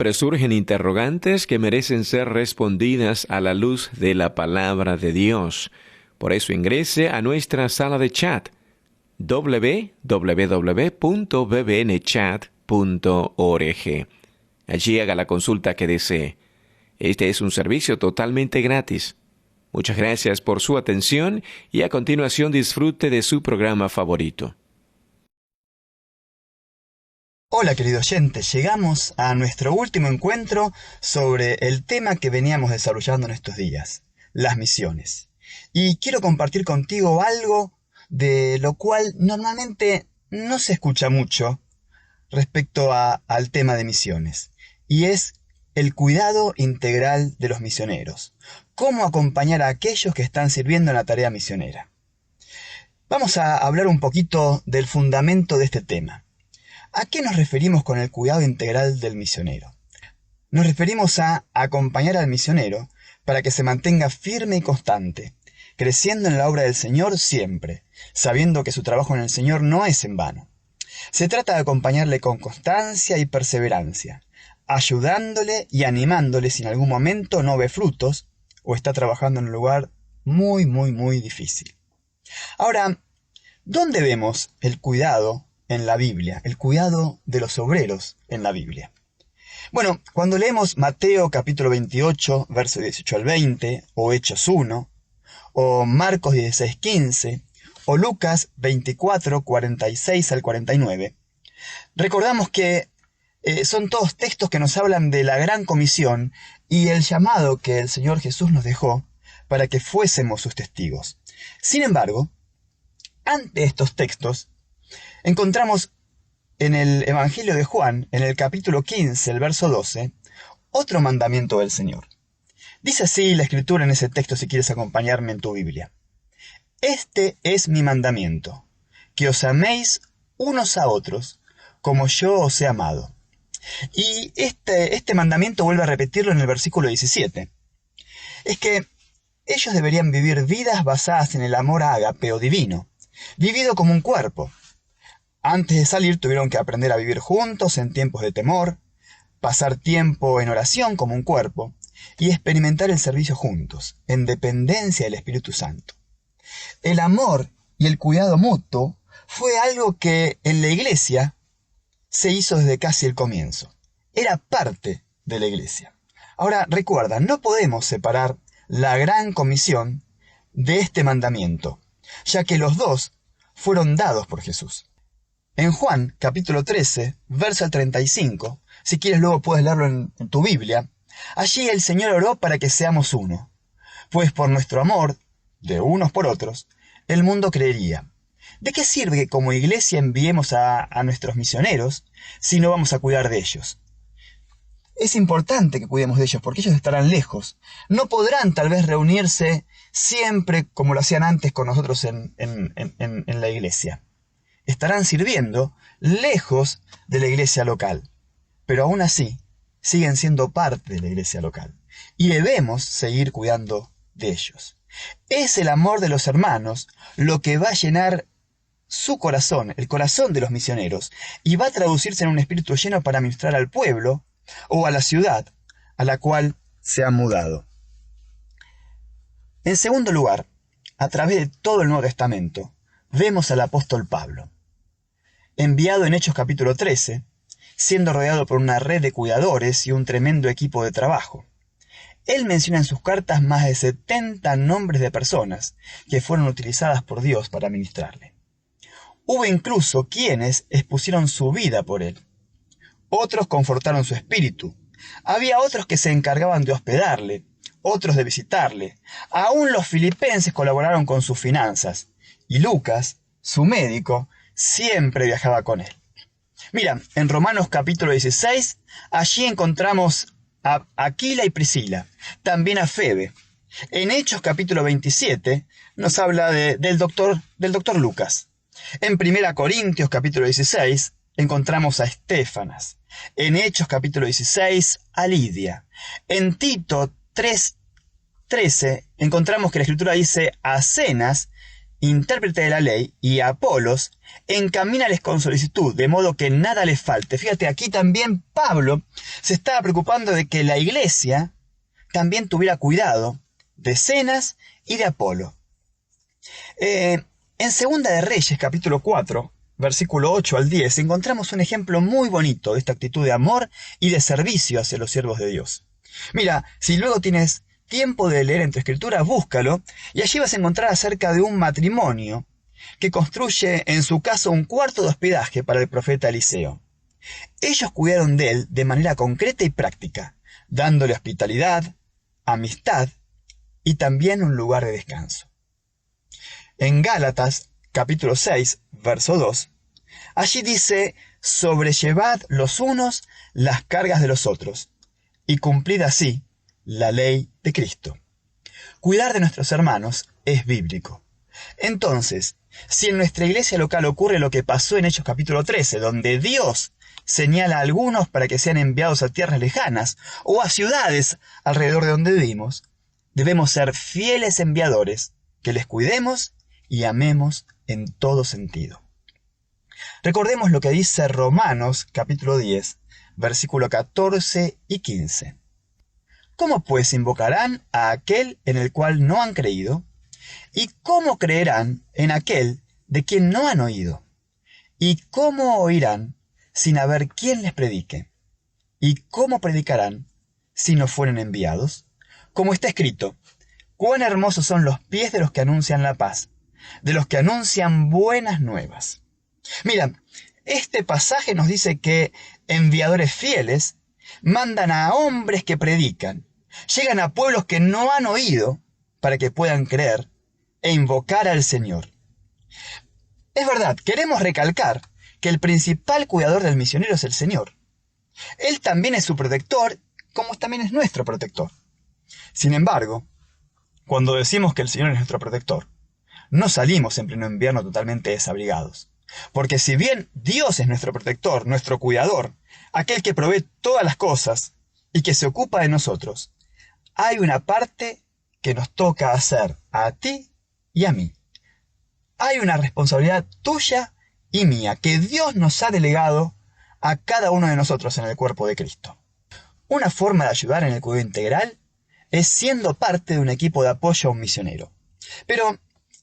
Pero surgen interrogantes que merecen ser respondidas a la luz de la palabra de Dios. Por eso ingrese a nuestra sala de chat www.bbnchat.org. Allí haga la consulta que desee. Este es un servicio totalmente gratis. Muchas gracias por su atención y a continuación disfrute de su programa favorito. Hola querido oyente, llegamos a nuestro último encuentro sobre el tema que veníamos desarrollando en estos días, las misiones. Y quiero compartir contigo algo de lo cual normalmente no se escucha mucho respecto al tema de misiones, y es el cuidado integral de los misioneros. Cómo acompañar a aquellos que están sirviendo en la tarea misionera. Vamos a hablar un poquito del fundamento de este tema. ¿A qué nos referimos con el cuidado integral del misionero? Nos referimos a acompañar al misionero para que se mantenga firme y constante, creciendo en la obra del Señor siempre, sabiendo que su trabajo en el Señor no es en vano. Se trata de acompañarle con constancia y perseverancia, ayudándole y animándole si en algún momento no ve frutos o está trabajando en un lugar muy difícil. Ahora, ¿dónde vemos el cuidado en la Biblia, el cuidado de los obreros en la Biblia? Bueno, cuando leemos Mateo capítulo 28, verso 18 al 20, o Hechos 1, o Marcos 16, 15, o Lucas 24, 46 al 49, recordamos que son todos textos que nos hablan de la gran comisión y el llamado que el Señor Jesús nos dejó para que fuésemos sus testigos. Sin embargo, ante estos textos, encontramos en el Evangelio de Juan, en el capítulo 15, el verso 12, otro mandamiento del Señor. Dice así la Escritura en ese texto, si quieres acompañarme en tu Biblia. Este es mi mandamiento, que os améis unos a otros, como yo os he amado. Y este mandamiento vuelve a repetirlo en el versículo 17. Es que ellos deberían vivir vidas basadas en el amor ágape o divino, vivido como un cuerpo. Antes de salir tuvieron que aprender a vivir juntos en tiempos de temor, pasar tiempo en oración como un cuerpo y experimentar el servicio juntos, en dependencia del Espíritu Santo. El amor y el cuidado mutuo fue algo que en la iglesia se hizo desde casi el comienzo. Era parte de la iglesia. Ahora recuerda, no podemos separar la gran comisión de este mandamiento, ya que los dos fueron dados por Jesús. En Juan, capítulo 13, verso 35, si quieres luego puedes leerlo en tu Biblia, allí el Señor oró para que seamos uno, pues por nuestro amor, de unos por otros, el mundo creería. ¿De qué sirve que como iglesia enviemos a nuestros misioneros si no vamos a cuidar de ellos? Es importante que cuidemos de ellos porque ellos estarán lejos. No podrán tal vez reunirse siempre como lo hacían antes con nosotros en la iglesia. Estarán sirviendo lejos de la iglesia local, pero aún así siguen siendo parte de la iglesia local y debemos seguir cuidando de ellos. Es el amor de los hermanos lo que va a llenar su corazón, el corazón de los misioneros, y va a traducirse en un espíritu lleno para ministrar al pueblo o a la ciudad a la cual se han mudado. En segundo lugar, a través de todo el Nuevo Testamento, vemos al apóstol Pablo, enviado en Hechos capítulo 13, siendo rodeado por una red de cuidadores y un tremendo equipo de trabajo. Él menciona en sus cartas más de 70 nombres de personas que fueron utilizadas por Dios para ministrarle. Hubo incluso quienes expusieron su vida por él. Otros confortaron su espíritu. Había otros que se encargaban de hospedarle, otros de visitarle. Aún los filipenses colaboraron con sus finanzas. Y Lucas, su médico, siempre viajaba con él. Mira, en Romanos capítulo 16, allí encontramos a Aquila y Priscila, también a Febe. En Hechos capítulo 27 nos habla del doctor Lucas. En 1 Corintios capítulo 16 encontramos a Estéfanas. En Hechos capítulo 16 a Lidia. En Tito 3:13 encontramos que la Escritura dice a Zenas intérprete de la ley, y Apolos, encamínales con solicitud, de modo que nada les falte. Fíjate, aquí también Pablo se estaba preocupando de que la iglesia también tuviera cuidado de Zenas y de Apolo. En Segunda de Reyes, capítulo 4, versículo 8 al 10, encontramos un ejemplo muy bonito de esta actitud de amor y de servicio hacia los siervos de Dios. Mira, si luego tienes tiempo de leer en tu escritura, búscalo, y allí vas a encontrar acerca de un matrimonio que construye en su casa un cuarto de hospedaje para el profeta Eliseo. Ellos cuidaron de él de manera concreta y práctica, dándole hospitalidad, amistad y también un lugar de descanso. En Gálatas, capítulo 6, verso 2, allí dice: sobrellevad los unos las cargas de los otros, y cumplid así la ley de Cristo. Cuidar de nuestros hermanos es bíblico. Entonces, si en nuestra iglesia local ocurre lo que pasó en Hechos capítulo 13, donde Dios señala a algunos para que sean enviados a tierras lejanas o a ciudades alrededor de donde vivimos, debemos ser fieles enviadores, que les cuidemos y amemos en todo sentido. Recordemos lo que dice Romanos capítulo 10, versículo 14 y 15. ¿Cómo pues invocarán a aquel en el cual no han creído? ¿Y cómo creerán en aquel de quien no han oído? ¿Y cómo oirán sin haber quien les predique? ¿Y cómo predicarán si no fueren enviados? Como está escrito: cuán hermosos son los pies de los que anuncian la paz, de los que anuncian buenas nuevas. Mira, este pasaje nos dice que enviadores fieles mandan a hombres que predican, llegan a pueblos que no han oído para que puedan creer e invocar al Señor. Es verdad, queremos recalcar que el principal cuidador del misionero es el Señor. Él también es su protector, como también es nuestro protector. Sin embargo, cuando decimos que el Señor es nuestro protector, no salimos en pleno invierno totalmente desabrigados. Porque si bien Dios es nuestro protector, nuestro cuidador, aquel que provee todas las cosas y que se ocupa de nosotros, hay una parte que nos toca hacer a ti y a mí. Hay una responsabilidad tuya y mía que Dios nos ha delegado a cada uno de nosotros en el cuerpo de Cristo. Una forma de ayudar en el cuidado integral es siendo parte de un equipo de apoyo a un misionero. Pero,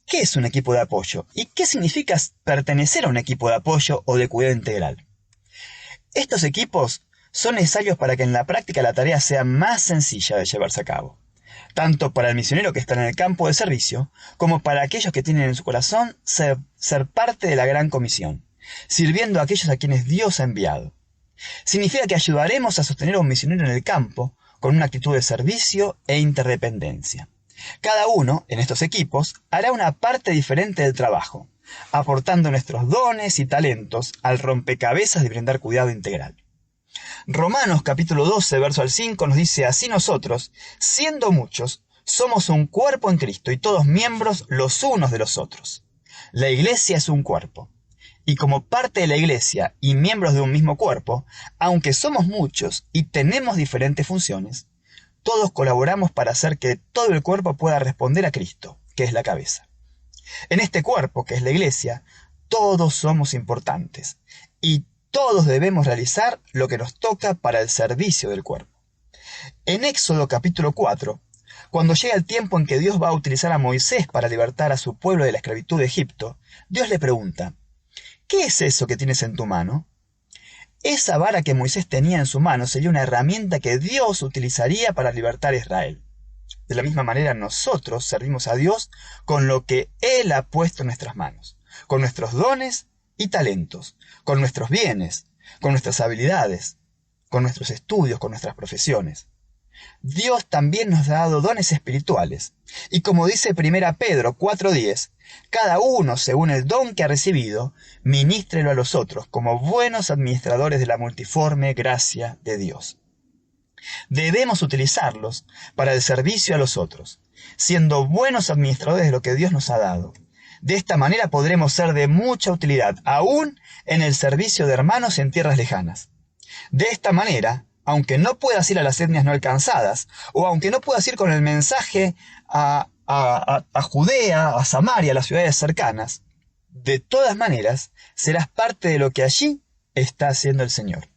¿qué es un equipo de apoyo? ¿Y qué significa pertenecer a un equipo de apoyo o de cuidado integral? Estos equipos son necesarios para que en la práctica la tarea sea más sencilla de llevarse a cabo, tanto para el misionero que está en el campo de servicio, como para aquellos que tienen en su corazón ser parte de la gran comisión, sirviendo a aquellos a quienes Dios ha enviado. Significa que ayudaremos a sostener a un misionero en el campo con una actitud de servicio e interdependencia. Cada uno, en estos equipos, hará una parte diferente del trabajo, aportando nuestros dones y talentos al rompecabezas de brindar cuidado integral. Romanos capítulo 12, verso al 5 nos dice: así nosotros, siendo muchos, somos un cuerpo en Cristo y todos miembros los unos de los otros. La iglesia es un cuerpo. Y como parte de la iglesia y miembros de un mismo cuerpo, aunque somos muchos y tenemos diferentes funciones, todos colaboramos para hacer que todo el cuerpo pueda responder a Cristo, que es la cabeza. En este cuerpo, que es la iglesia, todos somos importantes y todos debemos realizar lo que nos toca para el servicio del cuerpo. En Éxodo capítulo 4, cuando llega el tiempo en que Dios va a utilizar a Moisés para libertar a su pueblo de la esclavitud de Egipto, Dios le pregunta: ¿qué es eso que tienes en tu mano? Esa vara que Moisés tenía en su mano sería una herramienta que Dios utilizaría para libertar a Israel. De la misma manera nosotros servimos a Dios con lo que Él ha puesto en nuestras manos, con nuestros dones y talentos, con nuestros bienes, con nuestras habilidades, con nuestros estudios, con nuestras profesiones. Dios también nos ha dado dones espirituales, y como dice 1 Pedro 4:10, cada uno, según el don que ha recibido, ministrelo a los otros como buenos administradores de la multiforme gracia de Dios. Debemos utilizarlos para el servicio a los otros, siendo buenos administradores de lo que Dios nos ha dado. De esta manera podremos ser de mucha utilidad, aún en el servicio de hermanos en tierras lejanas. De esta manera, aunque no puedas ir a las etnias no alcanzadas, o aunque no puedas ir con el mensaje a a Judea, a Samaria, a las ciudades cercanas, de todas maneras serás parte de lo que allí está haciendo el Señor.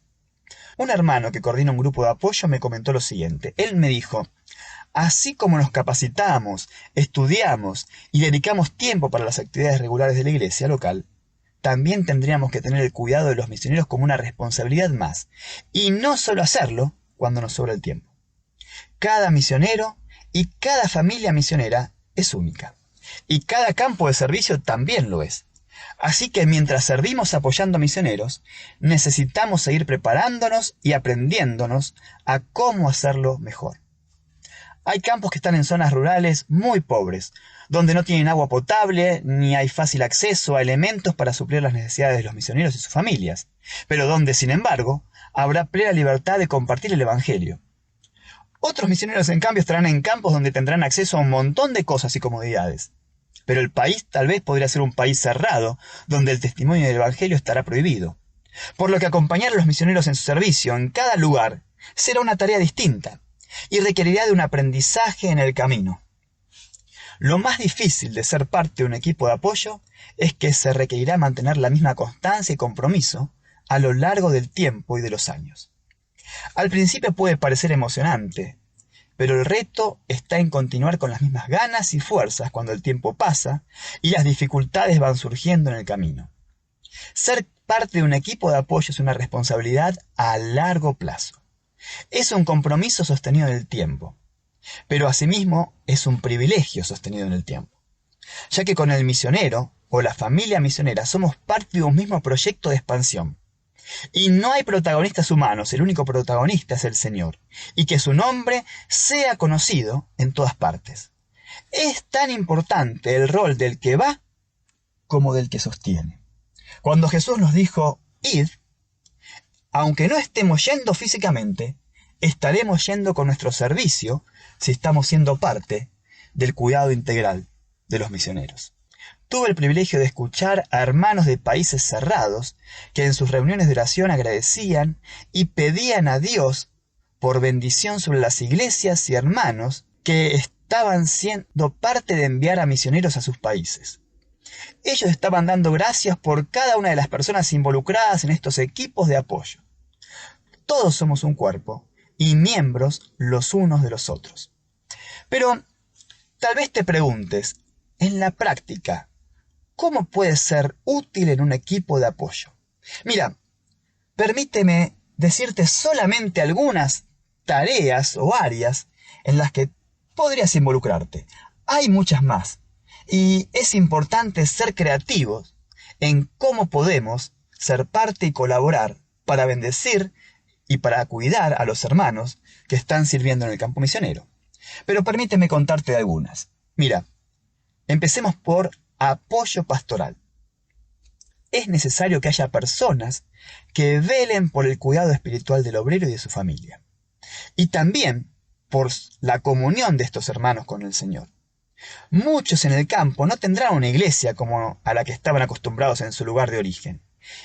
Un hermano que coordina un grupo de apoyo me comentó lo siguiente. Él me dijo: así como nos capacitamos, estudiamos y dedicamos tiempo para las actividades regulares de la iglesia local, también tendríamos que tener el cuidado de los misioneros como una responsabilidad más, y no solo hacerlo cuando nos sobra el tiempo. Cada misionero y cada familia misionera es única, y cada campo de servicio también lo es. Así que mientras servimos apoyando misioneros, necesitamos seguir preparándonos y aprendiéndonos a cómo hacerlo mejor. Hay campos que están en zonas rurales muy pobres, donde no tienen agua potable ni hay fácil acceso a elementos para suplir las necesidades de los misioneros y sus familias, pero donde, sin embargo, habrá plena libertad de compartir el Evangelio. Otros misioneros, en cambio, estarán en campos donde tendrán acceso a un montón de cosas y comodidades. Pero el país tal vez podría ser un país cerrado, donde el testimonio del Evangelio estará prohibido. Por lo que acompañar a los misioneros en su servicio en cada lugar será una tarea distinta y requerirá de un aprendizaje en el camino. Lo más difícil de ser parte de un equipo de apoyo es que se requerirá mantener la misma constancia y compromiso a lo largo del tiempo y de los años. Al principio puede parecer emocionante, pero el reto está en continuar con las mismas ganas y fuerzas cuando el tiempo pasa y las dificultades van surgiendo en el camino. Ser parte de un equipo de apoyo es una responsabilidad a largo plazo. Es un compromiso sostenido en el tiempo, pero asimismo es un privilegio sostenido en el tiempo, ya que con el misionero o la familia misionera somos parte de un mismo proyecto de expansión. Y no hay protagonistas humanos, el único protagonista es el Señor, y que su nombre sea conocido en todas partes. Es tan importante el rol del que va como del que sostiene. Cuando Jesús nos dijo, id, aunque no estemos yendo físicamente, estaremos yendo con nuestro servicio si estamos siendo parte del cuidado integral de los misioneros. Tuve el privilegio de escuchar a hermanos de países cerrados que en sus reuniones de oración agradecían y pedían a Dios por bendición sobre las iglesias y hermanos que estaban siendo parte de enviar a misioneros a sus países. Ellos estaban dando gracias por cada una de las personas involucradas en estos equipos de apoyo. Todos somos un cuerpo y miembros los unos de los otros. Pero tal vez te preguntes, en la práctica, ¿cómo puede ser útil en un equipo de apoyo? Mira, permíteme decirte solamente algunas tareas o áreas en las que podrías involucrarte. Hay muchas más, y es importante ser creativos en cómo podemos ser parte y colaborar para bendecir y para cuidar a los hermanos que están sirviendo en el campo misionero. Pero permíteme contarte algunas. Mira, empecemos por apoyo pastoral. Es necesario que haya personas que velen por el cuidado espiritual del obrero y de su familia. Y también por la comunión de estos hermanos con el Señor. Muchos en el campo no tendrán una iglesia como a la que estaban acostumbrados en su lugar de origen.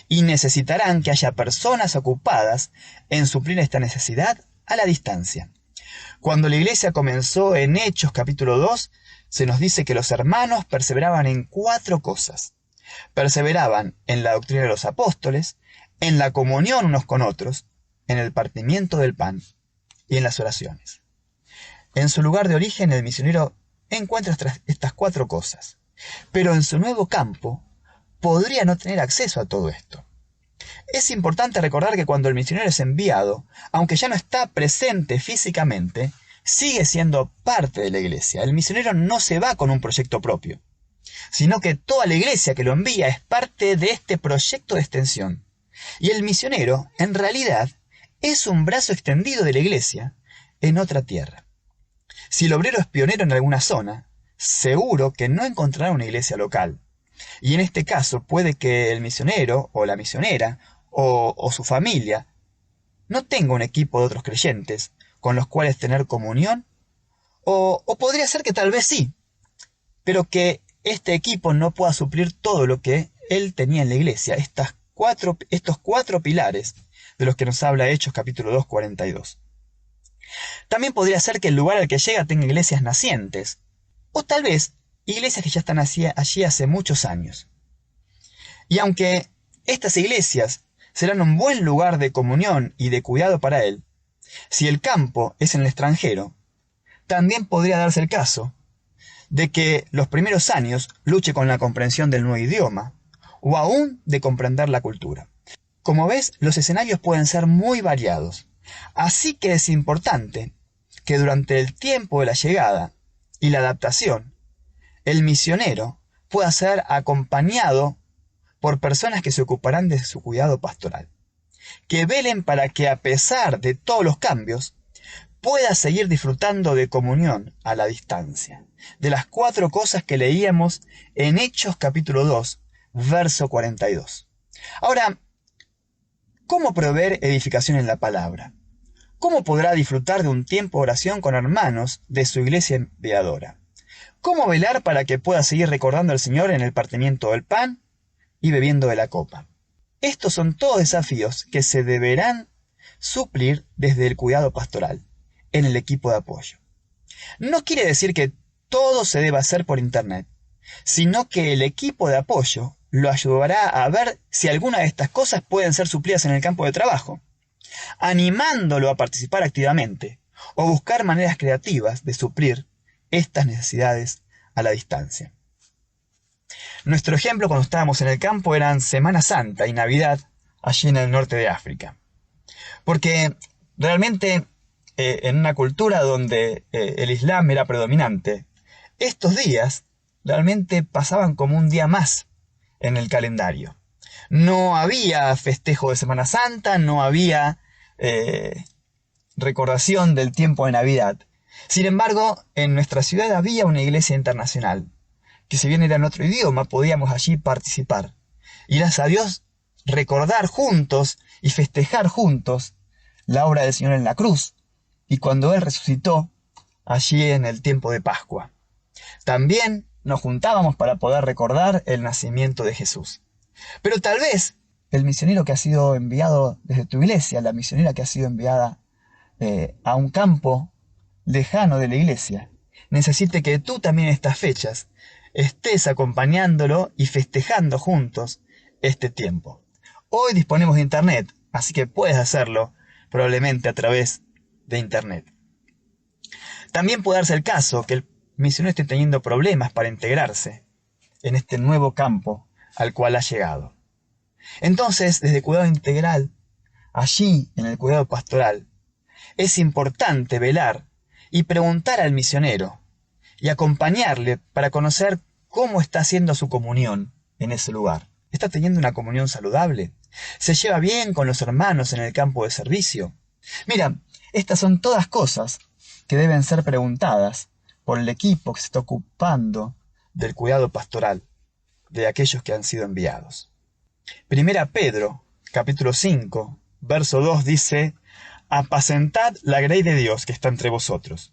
Y necesitarán que haya personas ocupadas en suplir esta necesidad a la distancia. Cuando la iglesia comenzó en Hechos capítulo 2, se nos dice que los hermanos perseveraban en 4 cosas. Perseveraban en la doctrina de los apóstoles, en la comunión unos con otros, en el partimiento del pan y en las oraciones. En su lugar de origen el misionero encuentra estas 4 cosas, pero en su nuevo campo podría no tener acceso a todo esto. Es importante recordar que cuando el misionero es enviado, aunque ya no está presente físicamente, sigue siendo parte de la iglesia. El misionero no se va con un proyecto propio, sino que toda la iglesia que lo envía es parte de este proyecto de extensión. Y el misionero, en realidad, es un brazo extendido de la iglesia en otra tierra. Si el obrero es pionero en alguna zona, seguro que no encontrará una iglesia local. Y en este caso puede que el misionero o la misionera o su familia no tenga un equipo de otros creyentes con los cuales tener comunión, o podría ser que tal vez sí, pero que este equipo no pueda suplir todo lo que él tenía en la iglesia, estos 4 pilares de los que nos habla Hechos capítulo 2, 42. También podría ser que el lugar al que llega tenga iglesias nacientes, o tal vez iglesias que ya están allí hace muchos años. Y aunque estas iglesias serán un buen lugar de comunión y de cuidado para él, si el campo es en el extranjero, también podría darse el caso de que los primeros años luche con la comprensión del nuevo idioma, o aún de comprender la cultura. Como ves, los escenarios pueden ser muy variados, así que es importante que durante el tiempo de la llegada y la adaptación, el misionero pueda ser acompañado por personas que se ocuparán de su cuidado pastoral, que velen para que a pesar de todos los cambios, pueda seguir disfrutando de comunión a la distancia, de las 4 cosas que leíamos en Hechos capítulo 2, verso 42. Ahora, ¿cómo proveer edificación en la palabra? ¿Cómo podrá disfrutar de un tiempo de oración con hermanos de su iglesia enviadora? ¿Cómo velar para que pueda seguir recordando al Señor en el partimiento del pan y bebiendo de la copa? Estos son todos desafíos que se deberán suplir desde el cuidado pastoral, en el equipo de apoyo. No quiere decir que todo se deba hacer por internet, sino que el equipo de apoyo lo ayudará a ver si alguna de estas cosas pueden ser suplidas en el campo de trabajo, animándolo a participar activamente o buscar maneras creativas de suplir estas necesidades a la distancia. Nuestro ejemplo cuando estábamos en el campo eran Semana Santa y Navidad allí en el norte de África. Porque realmente en una cultura donde el Islam era predominante, estos días realmente pasaban como un día más en el calendario. No había festejo de Semana Santa, no había recordación del tiempo de Navidad. Sin embargo, en nuestra ciudad había una iglesia internacional, que si bien era en otro idioma, podíamos allí participar. Y gracias a Dios, recordar juntos y festejar juntos la obra del Señor en la cruz, y cuando Él resucitó, allí en el tiempo de Pascua. También nos juntábamos para poder recordar el nacimiento de Jesús. Pero tal vez el misionero que ha sido enviado desde tu iglesia, la misionera que ha sido enviada a un campo lejano de la iglesia, necesite que tú también en estas fechas estés acompañándolo y festejando juntos este tiempo. Hoy disponemos de internet, así que puedes hacerlo probablemente a través de internet. También puede darse el caso que el misionero esté teniendo problemas para integrarse en este nuevo campo al cual ha llegado. Entonces, desde cuidado integral, allí en el cuidado pastoral, es importante velar y preguntar al misionero y acompañarle para conocer cómo está haciendo su comunión en ese lugar. ¿Está teniendo una comunión saludable? ¿Se lleva bien con los hermanos en el campo de servicio? Mira, estas son todas cosas que deben ser preguntadas por el equipo que se está ocupando del cuidado pastoral de aquellos que han sido enviados. Primera Pedro, capítulo 5, verso 2 dice: apacentad la grey de Dios que está entre vosotros,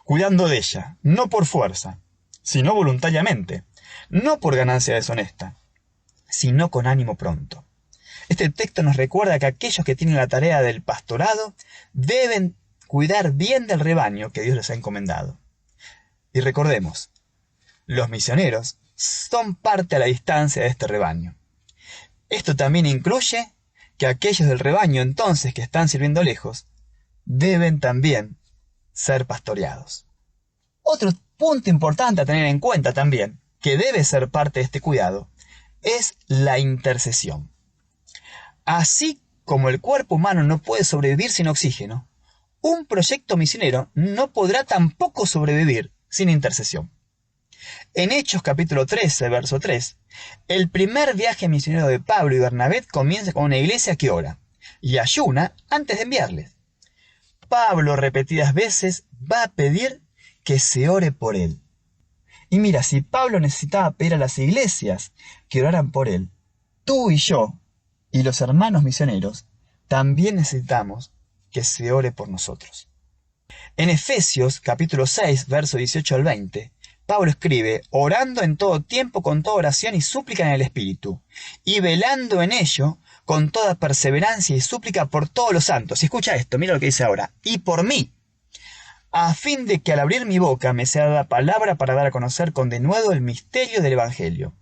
cuidando de ella, no por fuerza, sino voluntariamente, no por ganancia deshonesta, sino con ánimo pronto. Este texto nos recuerda que aquellos que tienen la tarea del pastorado deben cuidar bien del rebaño que Dios les ha encomendado. Y recordemos, los misioneros son parte a la distancia de este rebaño. Esto también incluye que aquellos del rebaño entonces que están sirviendo lejos deben también ser pastoreados. Otro punto importante a tener en cuenta también, que debe ser parte de este cuidado, es la intercesión. Así como el cuerpo humano no puede sobrevivir sin oxígeno, un proyecto misionero no podrá tampoco sobrevivir sin intercesión. En Hechos capítulo 13, verso 3, el primer viaje misionero de Pablo y Bernabé comienza con una iglesia que ora y ayuna antes de enviarles. Pablo repetidas veces va a pedir que se ore por él. Y mira, si Pablo necesitaba pedir a las iglesias que oraran por él, tú y yo y los hermanos misioneros también necesitamos que se ore por nosotros. En Efesios capítulo 6, verso 18 al 20, Pablo escribe: orando en todo tiempo con toda oración y súplica en el Espíritu, y velando en ello con toda perseverancia y súplica por todos los santos. Y escucha esto, mira lo que dice ahora: y por mí, a fin de que al abrir mi boca me sea dada palabra para dar a conocer con denuedo el misterio del Evangelio,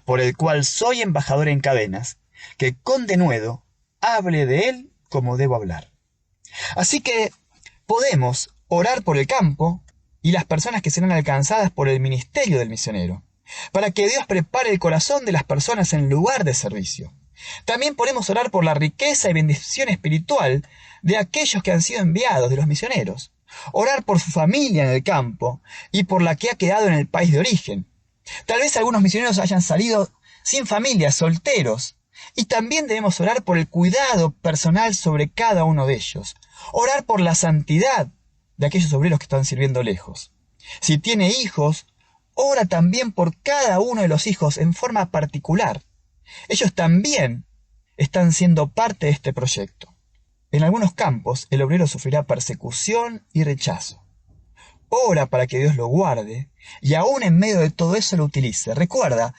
por el cual soy embajador en cadenas, que con denuedo hable de él como debo hablar. Así que podemos orar por el campo y las personas que serán alcanzadas por el ministerio del misionero, para que Dios prepare el corazón de las personas en lugar de servicio. También podemos orar por la riqueza y bendición espiritual de aquellos que han sido enviados, de los misioneros. Orar por su familia en el campo y por la que ha quedado en el país de origen. Tal vez algunos misioneros hayan salido sin familia, solteros. Y también debemos orar por el cuidado personal sobre cada uno de ellos. Orar por la santidad de aquellos obreros que están sirviendo lejos. Si tiene hijos, ora también por cada uno de los hijos en forma particular. Ellos también están siendo parte de este proyecto. En algunos campos, el obrero sufrirá persecución y rechazo. Ora para que Dios lo guarde y aún en medio de todo eso lo utilice. Recuerda,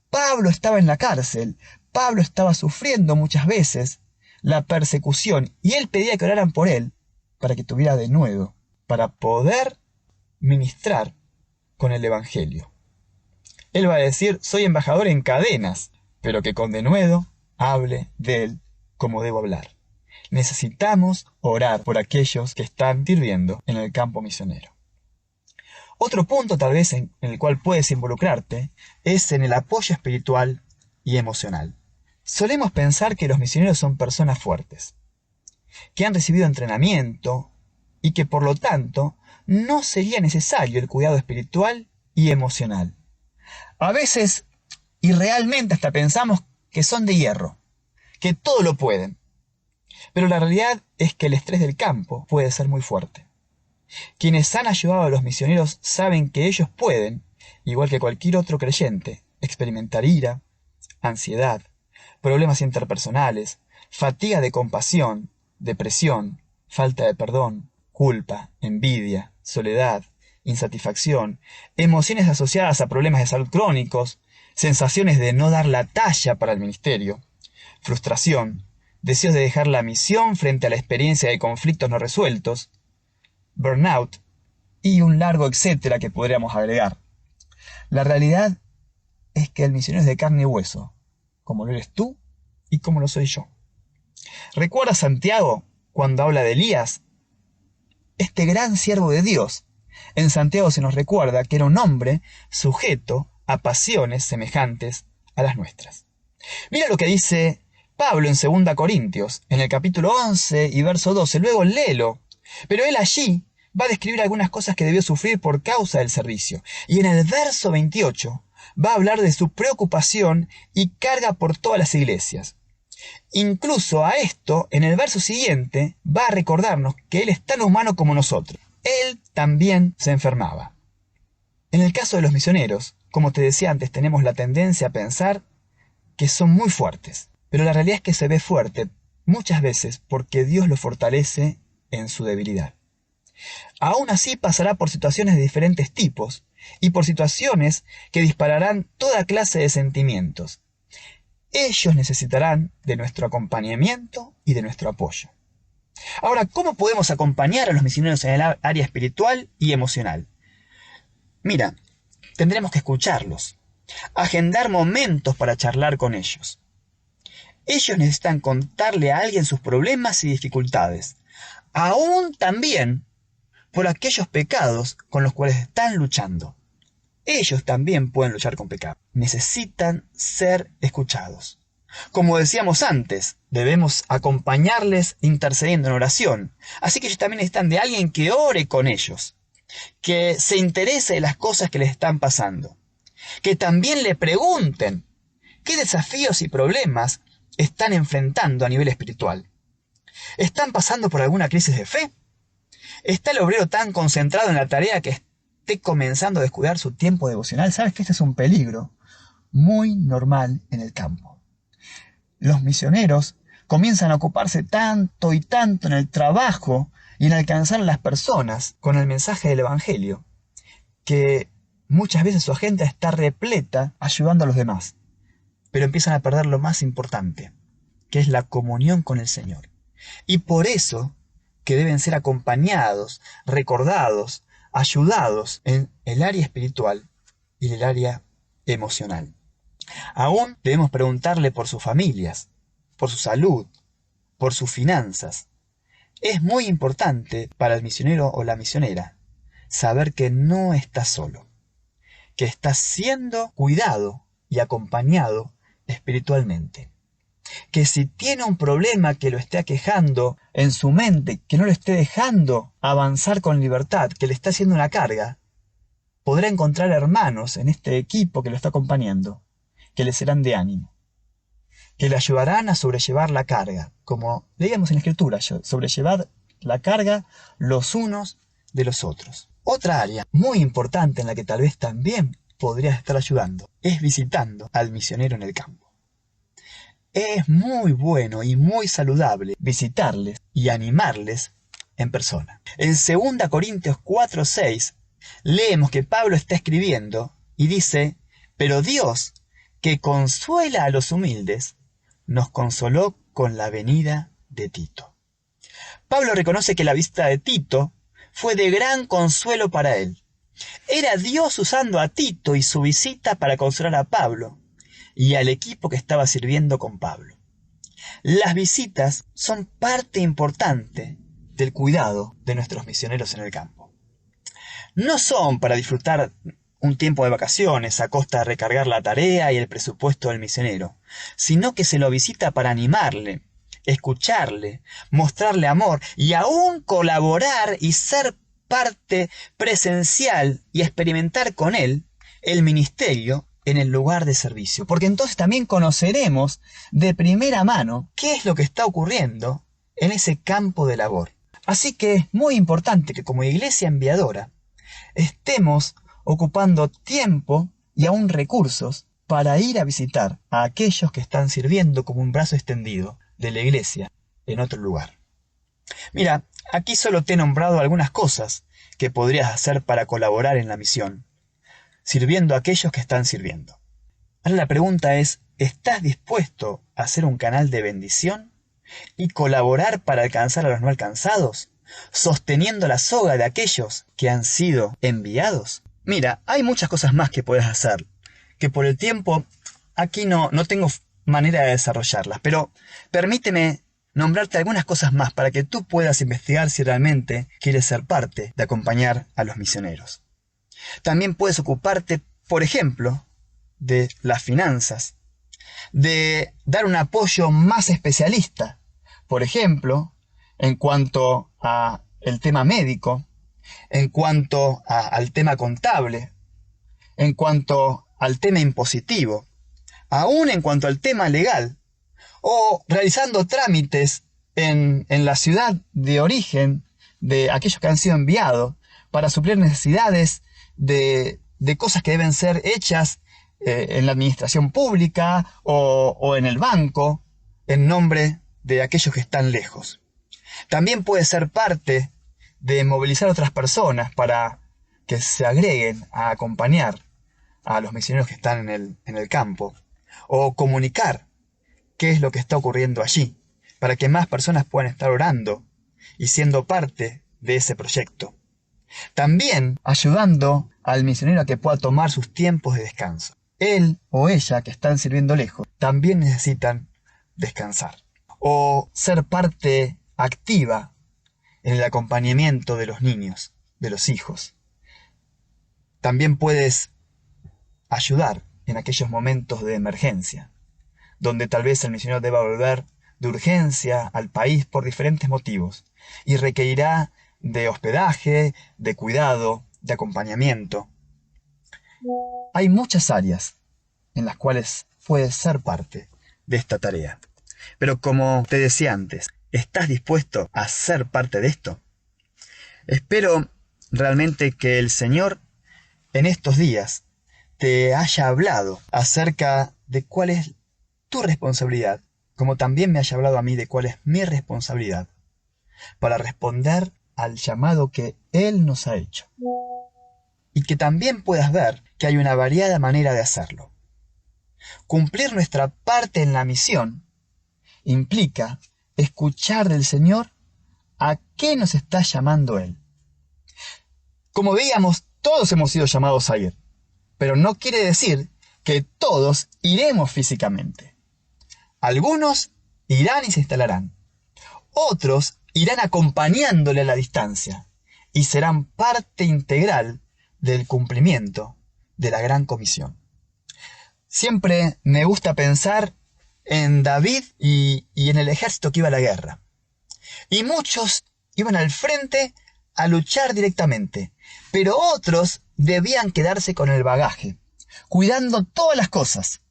Pablo estaba en la cárcel, Pablo estaba sufriendo muchas veces la persecución y él pedía que oraran por él para que tuviera denuedo, para poder ministrar con el Evangelio. Él va a decir, soy embajador en cadenas, pero que con denuedo hable de él como debo hablar. Necesitamos orar por aquellos que están sirviendo en el campo misionero. Otro punto tal vez en el cual puedes involucrarte es en el apoyo espiritual y emocional. Solemos pensar que los misioneros son personas fuertes, que han recibido entrenamiento y que por lo tanto no sería necesario el cuidado espiritual y emocional. A veces, y realmente hasta pensamos que son de hierro, que todo lo pueden. Pero la realidad es que el estrés del campo puede ser muy fuerte. Quienes han ayudado a los misioneros saben que ellos pueden, igual que cualquier otro creyente, experimentar ira, ansiedad, problemas interpersonales, fatiga de compasión, depresión, falta de perdón, culpa, envidia, soledad, insatisfacción, emociones asociadas a problemas de salud crónicos, sensaciones de no dar la talla para el ministerio, frustración, deseos de dejar la misión frente a la experiencia de conflictos no resueltos, burnout y un largo etcétera que podríamos agregar. La realidad es que el misionero es de carne y hueso, como lo eres tú y como lo soy yo. ¿Recuerdas Santiago cuando habla de Elías? Este gran siervo de Dios. En Santiago se nos recuerda que era un hombre sujeto a pasiones semejantes a las nuestras. Mira lo que dice Pablo en 2 Corintios, en el capítulo 11 y verso 12. Luego léelo. Pero él allí va a describir algunas cosas que debió sufrir por causa del servicio. Y en el verso 28 va a hablar de su preocupación y carga por todas las iglesias. Incluso a esto, en el verso siguiente, va a recordarnos que él es tan humano como nosotros. Él también se enfermaba. En el caso de los misioneros, como te decía antes, tenemos la tendencia a pensar que son muy fuertes. Pero la realidad es que se ve fuerte muchas veces porque Dios lo fortalece en su debilidad. Aún así pasará por situaciones de diferentes tipos y por situaciones que dispararán toda clase de sentimientos. Ellos necesitarán de nuestro acompañamiento y de nuestro apoyo. Ahora, ¿cómo podemos acompañar a los misioneros en el área espiritual y emocional? Mira, tendremos que escucharlos, agendar momentos para charlar con ellos. Ellos necesitan contarle a alguien sus problemas y dificultades, aún también por aquellos pecados con los cuales están luchando. Ellos también pueden luchar con pecado. Necesitan ser escuchados. Como decíamos antes, debemos acompañarles intercediendo en oración. Así que ellos también necesitan de alguien que ore con ellos, que se interese de las cosas que les están pasando, que también le pregunten qué desafíos y problemas están enfrentando a nivel espiritual. ¿Están pasando por alguna crisis de fe? ¿Está el obrero tan concentrado en la tarea que esté comenzando a descuidar su tiempo devocional? Sabes que este es un peligro muy normal en el campo. Los misioneros comienzan a ocuparse tanto y tanto en el trabajo y en alcanzar a las personas con el mensaje del Evangelio, que muchas veces su agenda está repleta ayudando a los demás, pero empiezan a perder lo más importante, que es la comunión con el Señor. Y por eso que deben ser acompañados, recordados, ayudados en el área espiritual y en el área emocional. Aún debemos preguntarle por sus familias, por su salud, por sus finanzas. Es muy importante para el misionero o la misionera saber que no está solo, que está siendo cuidado y acompañado espiritualmente. Que si tiene un problema que lo esté aquejando en su mente, que no lo esté dejando avanzar con libertad, que le está haciendo una carga, podrá encontrar hermanos en este equipo que lo está acompañando, que le serán de ánimo, que le ayudarán a sobrellevar la carga, como leíamos en la Escritura, sobrellevar la carga los unos de los otros. Otra área muy importante en la que tal vez también podrías estar ayudando es visitando al misionero en el campo. Es muy bueno y muy saludable visitarles y animarles en persona. En 2 Corintios 4:6 leemos que Pablo está escribiendo y dice: pero Dios, que consuela a los humildes, nos consoló con la venida de Tito. Pablo reconoce que la visita de Tito fue de gran consuelo para él. Era Dios usando a Tito y su visita para consolar a Pablo y al equipo que estaba sirviendo con Pablo. Las visitas son parte importante del cuidado de nuestros misioneros en el campo. No son para disfrutar un tiempo de vacaciones a costa de recargar la tarea y el presupuesto del misionero, sino que se lo visita para animarle, escucharle, mostrarle amor y aún colaborar y ser parte presencial y experimentar con él el ministerio en el lugar de servicio. Porque entonces también conoceremos de primera mano qué es lo que está ocurriendo en ese campo de labor. Así que es muy importante que como iglesia enviadora estemos ocupando tiempo y aún recursos para ir a visitar a aquellos que están sirviendo como un brazo extendido de la iglesia en otro lugar. Mira, aquí solo te he nombrado algunas cosas que podrías hacer para colaborar en la misión, sirviendo a aquellos que están sirviendo. Ahora la pregunta es, ¿estás dispuesto a ser un canal de bendición y colaborar para alcanzar a los no alcanzados, sosteniendo la soga de aquellos que han sido enviados? Mira, hay muchas cosas más que puedes hacer, que por el tiempo aquí no tengo manera de desarrollarlas, pero permíteme nombrarte algunas cosas más para que tú puedas investigar si realmente quieres ser parte de acompañar a los misioneros. También puedes ocuparte, por ejemplo, de las finanzas, de dar un apoyo más especialista, por ejemplo, en cuanto a el tema médico, en cuanto al tema contable, en cuanto al tema impositivo, aún en cuanto al tema legal, o realizando trámites en la ciudad de origen de aquellos que han sido enviados para suplir necesidades de cosas que deben ser hechas en la administración pública o en el banco en nombre de aquellos que están lejos. También puede ser parte de movilizar a otras personas para que se agreguen a acompañar a los misioneros que están en el campo, o comunicar qué es lo que está ocurriendo allí, para que más personas puedan estar orando y siendo parte de ese proyecto. También ayudando al misionero a que pueda tomar sus tiempos de descanso. Él o ella que están sirviendo lejos también necesitan descansar. O ser parte activa en el acompañamiento de los niños, de los hijos. También puedes ayudar en aquellos momentos de emergencia, donde tal vez el misionero deba volver de urgencia al país por diferentes motivos y requerirá de hospedaje, de cuidado, de acompañamiento. Hay muchas áreas en las cuales puedes ser parte de esta tarea. Pero como te decía antes, ¿estás dispuesto a ser parte de esto? Espero realmente que el Señor en estos días te haya hablado acerca de cuál es tu responsabilidad, como también me haya hablado a mí de cuál es mi responsabilidad, para responder al llamado que Él nos ha hecho. Y que también puedas ver que hay una variada manera de hacerlo. Cumplir nuestra parte en la misión implica escuchar del Señor ¿A qué nos está llamando Él? Como veíamos, todos hemos sido llamados a ir, pero no quiere decir que todos iremos físicamente. Algunos irán y se instalarán. Otros irán acompañándole a la distancia y serán parte integral del cumplimiento de la gran comisión. Siempre me gusta pensar en David y en el ejército que iba a la guerra. Y muchos iban al frente a luchar directamente, pero otros debían quedarse con el bagaje, cuidando todas las cosas.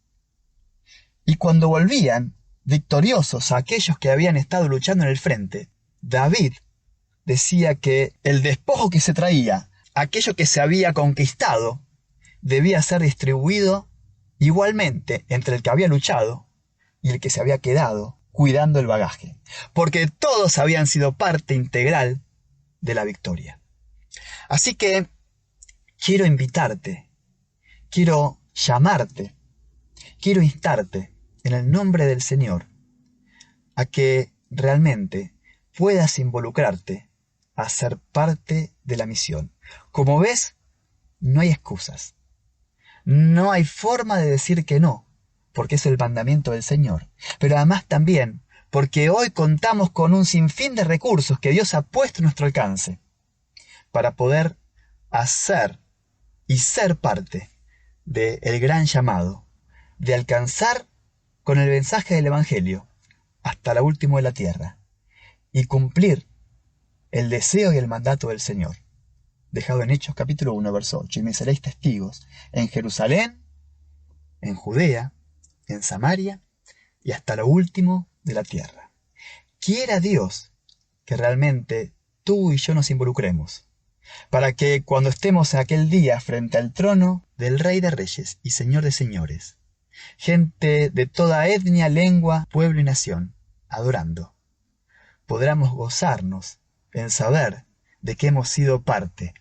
Y cuando volvían victoriosos a aquellos que habían estado luchando en el frente, David decía que el despojo que se traía, aquello que se había conquistado, debía ser distribuido igualmente entre el que había luchado y el que se había quedado cuidando el bagaje, porque todos habían sido parte integral de la victoria. Así que quiero invitarte, quiero llamarte, quiero instarte en el nombre del Señor a que realmente puedas involucrarte a ser parte de la misión. Como ves, no hay excusas. No hay forma de decir que no, porque es el mandamiento del Señor. Pero además también porque hoy contamos con un sinfín de recursos que Dios ha puesto a nuestro alcance para poder hacer y ser parte del gran llamado de alcanzar con el mensaje del Evangelio hasta la última de la tierra y cumplir el deseo y el mandato del Señor, dejado en Hechos capítulo 1, verso 8. Y me seréis testigos en Jerusalén, en Judea, en Samaria y hasta lo último de la tierra. Quiera Dios que realmente tú y yo nos involucremos, para que cuando estemos aquel día frente al trono del Rey de Reyes y Señor de Señores, gente de toda etnia, lengua, pueblo y nación, adorando, podamos gozarnos en saber de que hemos sido parte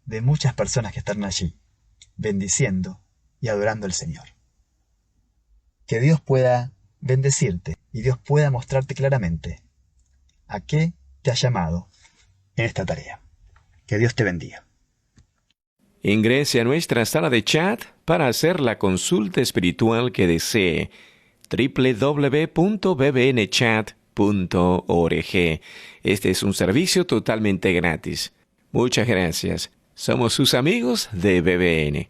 de muchas personas que están allí, bendiciendo y adorando al Señor. Que Dios pueda bendecirte y Dios pueda mostrarte claramente a qué te ha llamado en esta tarea. Que Dios te bendiga. Ingrese a nuestra sala de chat para hacer la consulta espiritual que desee. www.bbnchat.org. Este es un servicio totalmente gratis. Muchas gracias. Somos sus amigos de BBN.